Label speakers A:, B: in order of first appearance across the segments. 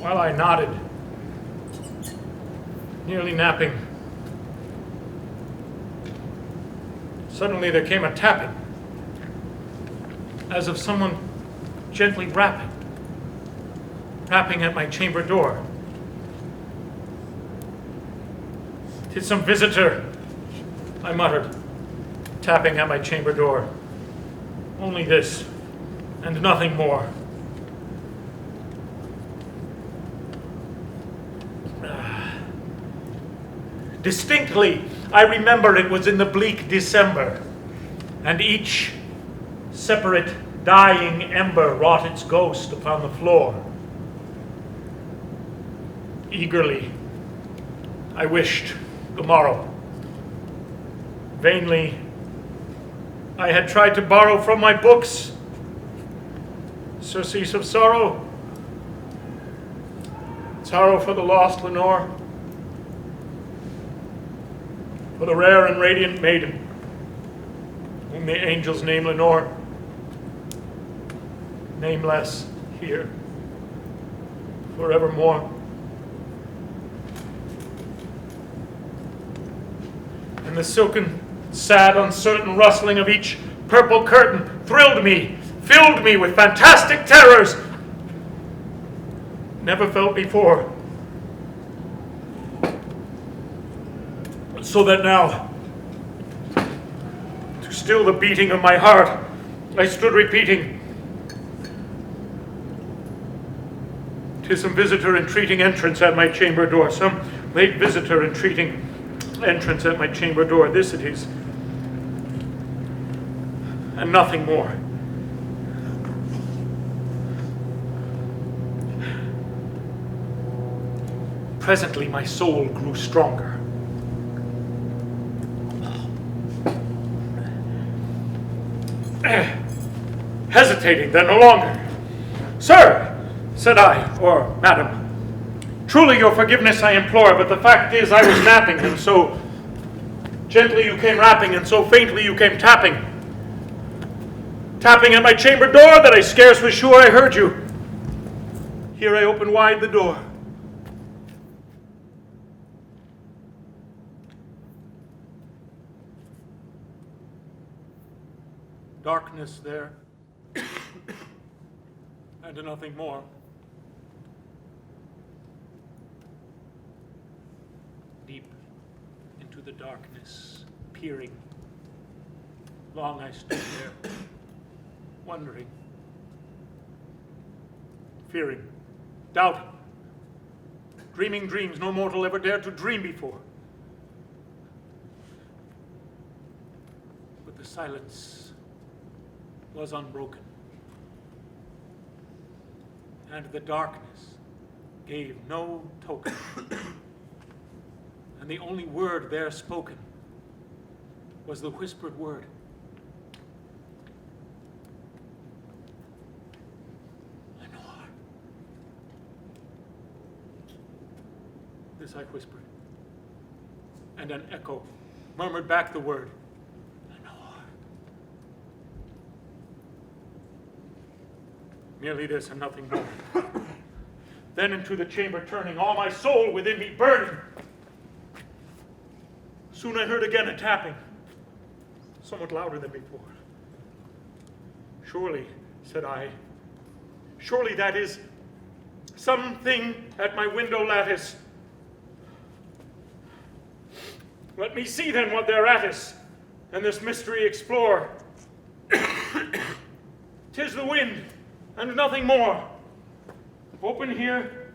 A: While I nodded, nearly napping, suddenly there came a tapping, as of someone gently rapping at my chamber door. "'Tis some visitor," I muttered, tapping at my chamber door. "Only this, and nothing more." Distinctly, I remember it was in the bleak December, and each separate dying ember wrought its ghost upon the floor. Eagerly, I wished the morrow. Vainly, I had tried to borrow from my books surcease of sorrow, sorrow for the lost Lenore, for the rare and radiant maiden, whom the angels name Lenore, nameless here, forevermore. And the silken, sad, uncertain rustling of each purple curtain thrilled me, filled me with fantastic terrors never felt before. So that now, to still the beating of my heart, I stood repeating, "'Tis some visitor entreating entrance at my chamber door, some late visitor entreating entrance at my chamber door. This it is, and nothing more." Presently my soul grew stronger. Hesitating then no longer. "Sir," said I, or "Madam, truly your forgiveness I implore, but the fact is I was napping, and so gently you came rapping, and so faintly you came tapping at my chamber door that I scarce was sure I heard you. Here I opened wide the door. Darkness there, and nothing more. Deep into the darkness, peering. Long I stood there, wondering, fearing, doubting, dreaming dreams no mortal ever dared to dream before. But the silence was unbroken, and the darkness gave no token, and the only word there spoken was the whispered word, "Lenore." This I whispered, and an echo murmured back the word, merely this and nothing more. Then into the chamber turning, all my soul within me burning. Soon I heard again a tapping, somewhat louder than before. "Surely," said I, "surely that is something at my window lattice. Let me see then what thereat is, and this mystery explore. 'Tis the wind, and nothing more. Open here,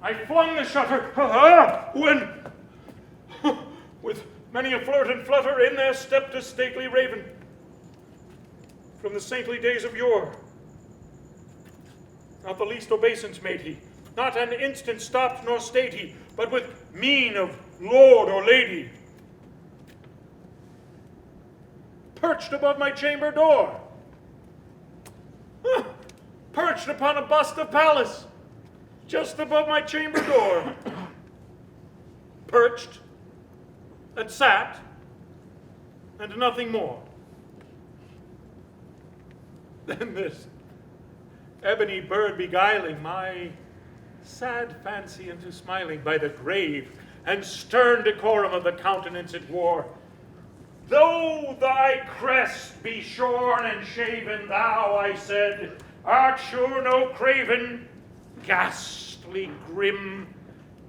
A: I flung the shutter, when, with many a flirt and flutter, in there stepped a stately raven from the saintly days of yore. Not the least obeisance made he, not an instant stopped nor stayed he, but with mien of lord or lady, perched above my chamber door. Perched upon a bust of Pallas, just above my chamber door. Perched, and sat, and nothing more. Then this ebony bird beguiling my sad fancy into smiling by the grave and stern decorum of the countenance it wore. Though thy crest be shorn and shaven, thou, I said, art sure no craven, ghastly grim,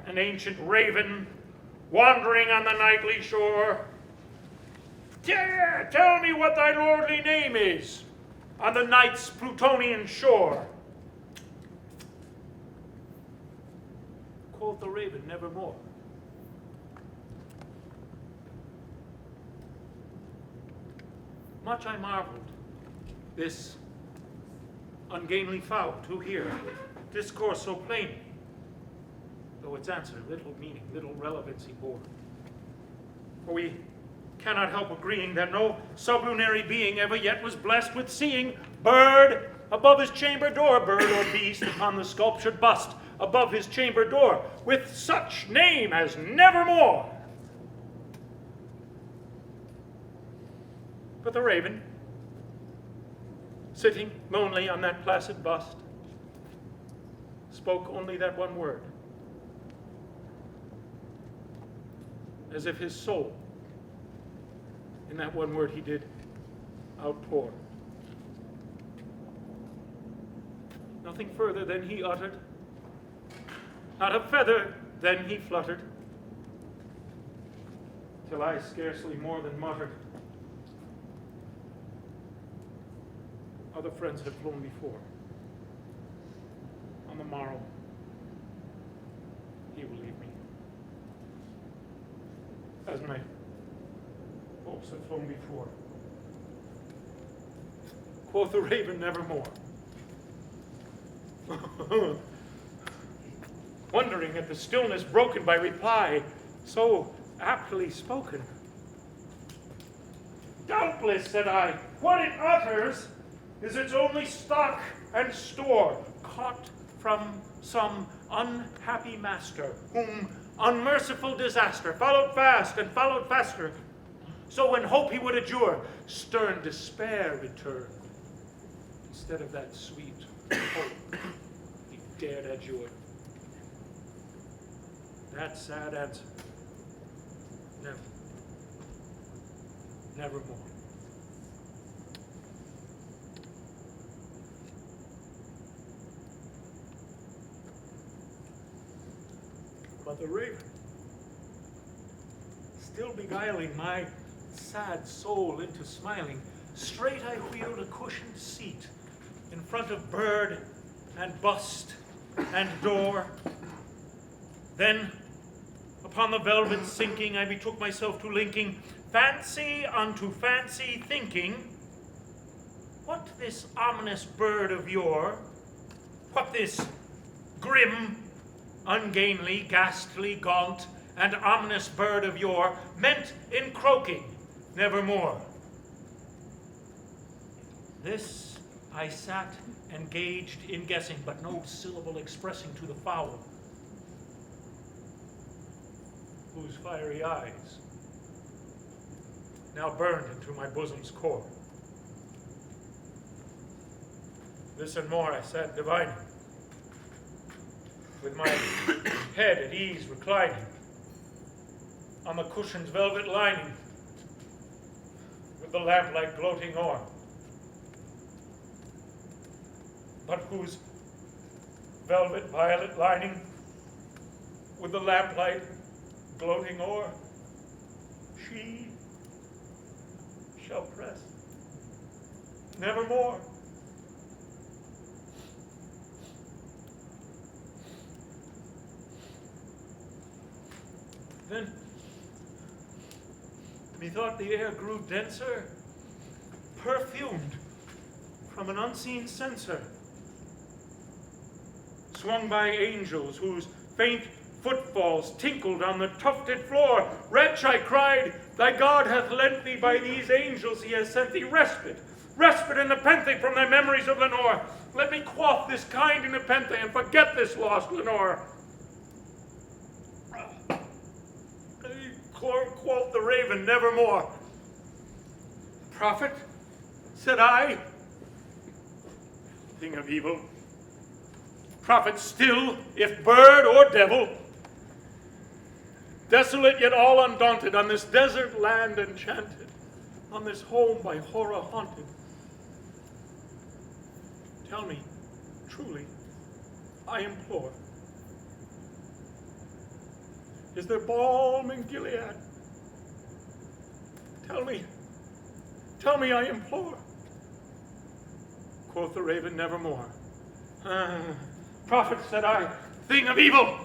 A: an ancient raven, wandering on the nightly shore. Tell me what thy lordly name is on the night's Plutonian shore. Quoth the raven, nevermore. Much I marveled, this ungainly fowl to hear discourse so plain, though its answer little meaning, little relevancy bore. For we cannot help agreeing that no sublunary being ever yet was blessed with seeing bird above his chamber door, bird or beast upon the sculptured bust above his chamber door, with such name as nevermore. But the raven, sitting lonely on that placid bust, spoke only that one word, as if his soul in that one word he did outpour. Nothing further than he uttered, not a feather then he fluttered, till I scarcely more than muttered, other friends had flown before. On the morrow, he will leave me, as my hopes have flown before. Quoth the raven, nevermore. Wondering at the stillness broken by reply so aptly spoken. Doubtless, said I, what it utters is its only stock and store, caught from some unhappy master, whom unmerciful disaster followed fast and followed faster. So when hope he would adjure, stern despair returned. Instead of that sweet hope he dared adjure. That sad answer, never, nevermore. But the raven, still beguiling my sad soul into smiling, straight I wheeled a cushioned seat in front of bird and bust and door. Then, upon the velvet sinking, I betook myself to linking fancy unto fancy, thinking, what this ominous bird of yore, what this grim, ungainly, ghastly, gaunt, and ominous bird of yore meant in croaking, nevermore. This I sat engaged in guessing, but no syllable expressing to the fowl, whose fiery eyes now burned into my bosom's core. This and more I sat divining, with my head at ease reclining on the cushion's velvet lining, with the lamplight gloating o'er, but whose velvet violet lining, with the lamplight gloating o'er, she shall press nevermore. Then methought the air grew denser, perfumed from an unseen censer, swung by angels whose faint footfalls tinkled on the tufted floor. Wretch, I cried, thy God hath lent thee by these angels, he has sent thee respite, respite and nepenthe from thy memories of Lenore. Let me quaff this kind nepenthe and forget this lost Lenore. Quoth the raven, nevermore. Prophet, said I, thing of evil, prophet still, if bird or devil, desolate yet all undaunted, on this desert land enchanted, on this home by horror haunted. Tell me, truly, I implore, is there balm in Gilead? Tell me, I implore. Quoth the raven, nevermore. Prophet, said I, thing of evil.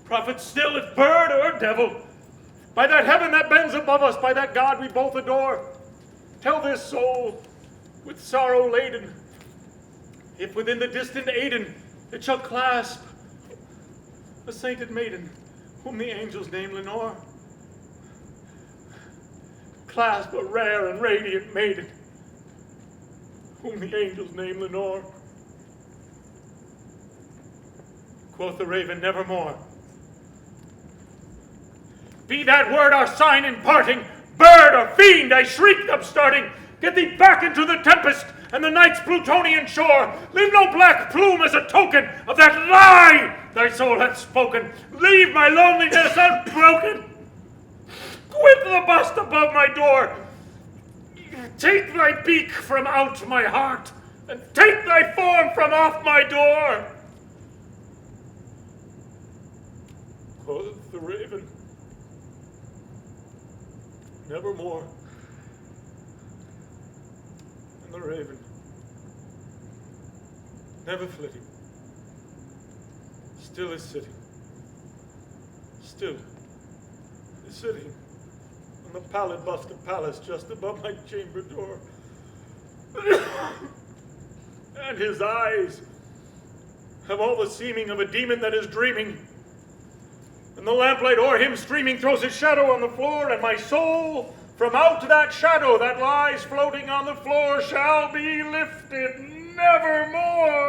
A: Prophet still, if bird or devil, by that heaven that bends above us, by that God we both adore, tell this soul, with sorrow laden, if within the distant Aidenn it shall clasp a sainted maiden, whom the angels name Lenore. Clasp a rare and radiant maiden, whom the angels name Lenore. Quoth the raven, nevermore. Be that word our sign in parting, bird or fiend, I shrieked upstarting, get thee back into the tempest and the night's Plutonian shore. Leave no black plume as a token of that lie thy soul hath spoken. Leave my loneliness unbroken. Quit the bust above my door. Take thy beak from out my heart, and take thy form from off my door. Quoth the raven, nevermore. And the raven, never flitting, still is sitting, still is sitting on the pallid bust of Pallas just above my chamber door. And his eyes have all the seeming of a demon that is dreaming. And the lamplight o'er him streaming throws his shadow on the floor, and my soul from out that shadow that lies floating on the floor shall be lifted nevermore.